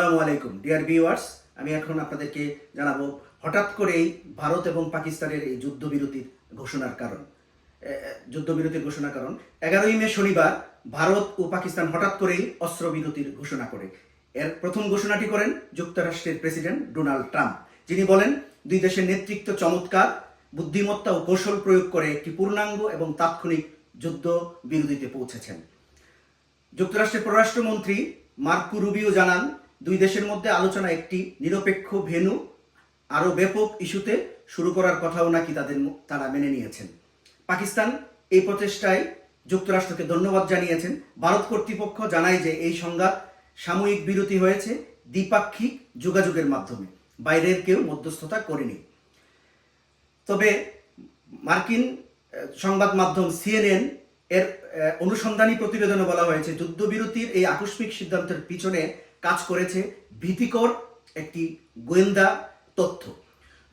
আসসালামু আলাইকুম dear viewers. আমি এখন আপনাদেরকে জানাবো হঠাৎ করেই ভারত এবং পাকিস্তানের এই যুদ্ধবিরতির ঘোষণার কারণ। 11ই মে শনিবার ভারত ও পাকিস্তান হঠাৎ করেই অস্ত্রবিরতির ঘোষণা করে। এর প্রথম ঘোষণাটি করেন যুক্তরাষ্ট্রের প্রেসিডেন্ট ডোনাল্ড ট্রাম্প, যিনি বলেন দুই দেশের নেতৃত্ব চমৎকার বুদ্ধিমত্তা ও কৌশল প্রয়োগ করে একটি পূর্ণাঙ্গ এবং তাৎক্ষণিক যুদ্ধবিরতিতে পৌঁছেছেন। যুক্তরাষ্ট্রের পররাষ্ট্রমন্ত্রী মার্কো রুবিও জানান, দুই দেশের মধ্যে আলোচনা একটি নিরপেক্ষ ভেন্যু আরও ব্যাপক ইস্যুতে শুরু করার কথাও নাকি তারা মেনে নিয়েছেন। পাকিস্তান এই প্রচেষ্টায় যুক্তরাষ্ট্রকে ধন্যবাদ জানিয়েছেন। ভারত কর্তৃপক্ষ জানায় যে এই সংঘাত সাময়িক বিরতি হয়েছে দ্বিপাক্ষিক যোগাযোগের মাধ্যমে, বাইরের কেউ মধ্যস্থতা করেনি। তবে মার্কিন সংবাদ মাধ্যম CNN এর অনুসন্ধানী প্রতিবেদনে বলা হয়েছে যুদ্ধবিরতির এই আকস্মিক সিদ্ধান্তের পিছনে কাজ করেছে ভীতিকর একটি গোয়েন্দা তথ্য।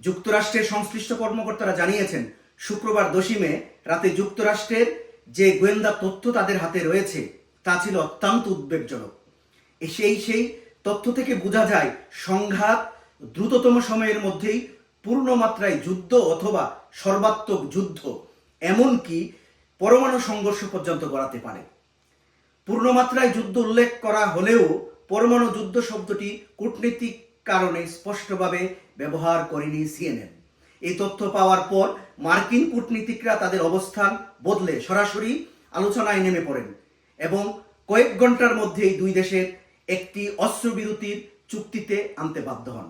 যুক্তরাষ্ট্রের সংশ্লিষ্ট কর্মকর্তারা জানিয়েছেন, শুক্রবার 10 মে রাতে যুক্তরাষ্ট্রের যে গোয়েন্দা তথ্য তাদের হাতে রয়েছে তা ছিল অত্যন্ত উদ্বেগজনক। সেই তথ্য থেকে বোঝা যায় সংঘাত দ্রুততম সময়ের মধ্যেই পূর্ণমাত্রায় যুদ্ধ অথবা সর্বাত্মক যুদ্ধ, এমনকি পরমাণু সংঘর্ষ পর্যন্ত গড়াতে পারে। পূর্ণমাত্রায় যুদ্ধ উল্লেখ করা হলেও পরমাণু যুদ্ধ শব্দটি কূটনৈতিক কারণে স্পষ্টভাবে ব্যবহার করেনি CNN। এই তথ্য পাওয়ার পর মার্কিন কূটনীতিকরা তাদের অবস্থান বদলে সরাসরি আলোচনায় নেমে পড়েন এবং কয়েক ঘন্টার মধ্যেই দুই দেশের একটি অস্ত্রবিরতির চুক্তিতে আনতে বাধ্য হন।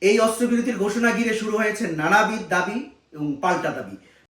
এই অস্ত্রবিরতির ঘোষণা ঘিরে শুরু হয়েছে নানাবিধ দাবি এবং পাল্টা দাবি।